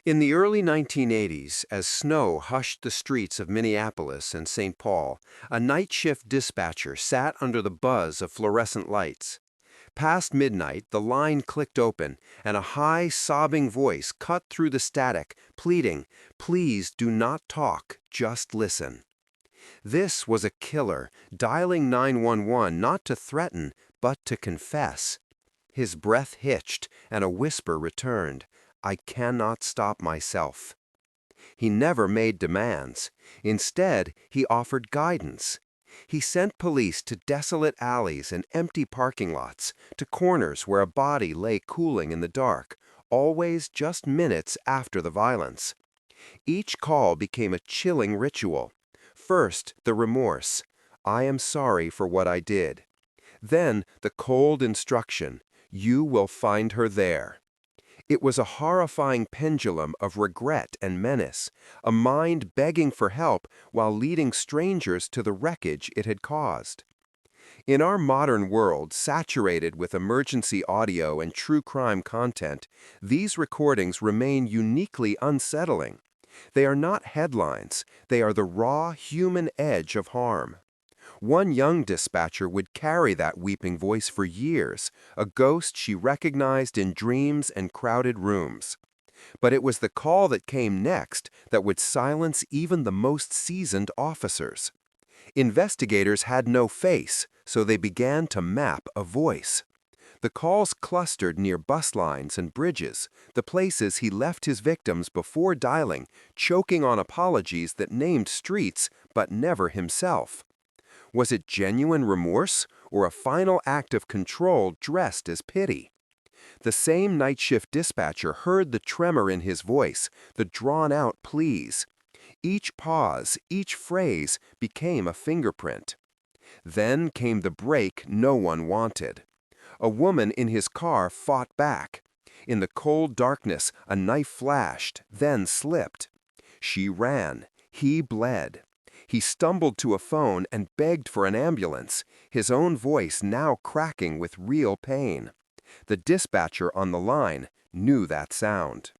In the early 1980s, as snow hushed the streets of Minneapolis and Saint Paul, a night shift dispatcher sat under the buzz of fluorescent lights. Past midnight, the line clicked open, and a high, sobbing voice cut through the static, pleading, "Please do not talk, just listen." This was a killer, dialing 911 not to threaten, but to confess. His breath hitched, and a whisper returned, "I cannot stop myself." He never made demands. Instead, he offered guidance. He sent police to desolate alleys and empty parking lots, to corners where a body lay cooling in the dark, always just minutes after the violence. Each call became a chilling ritual. First, the remorse. "I am sorry for what I did." Then, the cold instruction. "You will find her there." It was a horrifying pendulum of regret and menace, a mind begging for help while leading strangers to the wreckage it had caused. In our modern world, saturated with emergency audio and true crime content, these recordings remain uniquely unsettling. They are not headlines, they are the raw human edge of harm. One young dispatcher would carry that weeping voice for years, a ghost she recognized in dreams and crowded rooms. But it was the call that came next that would silence even the most seasoned officers. Investigators had no face, so they began to map a voice. The calls clustered near bus lines and bridges, the places he left his victims before dialing, choking on apologies that named streets but never himself. Was it genuine remorse or a final act of control dressed as pity? The same night shift dispatcher heard the tremor in his voice, the drawn-out pleas. Each pause, each phrase became a fingerprint. Then came the break no one wanted. A woman in his car fought back. In the cold darkness, a knife flashed, then slipped. She ran. He bled. He stumbled to a phone and begged for an ambulance, his own voice now cracking with real pain. The dispatcher on the line knew that sound.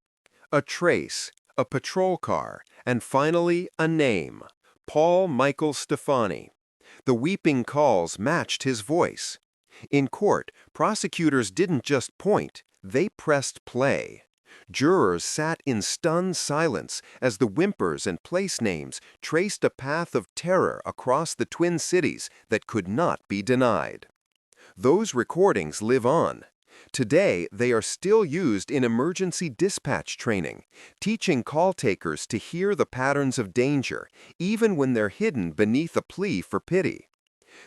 A trace, a patrol car, and finally a name, Paul Michael Stefani. The weeping calls matched his voice. In court, prosecutors didn't just point, they pressed play. Jurors sat in stunned silence as the whimpers and place names traced a path of terror across the Twin Cities that could not be denied. Those recordings live on. Today, they are still used in emergency dispatch training, teaching call takers to hear the patterns of danger, even when they're hidden beneath a plea for pity.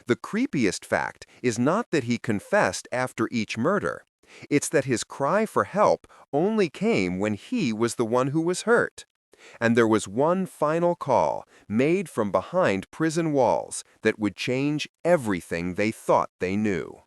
The creepiest fact is not that he confessed after each murder. It's that his cry for help only came when he was the one who was hurt. And there was one final call, made from behind prison walls, that would change everything they thought they knew.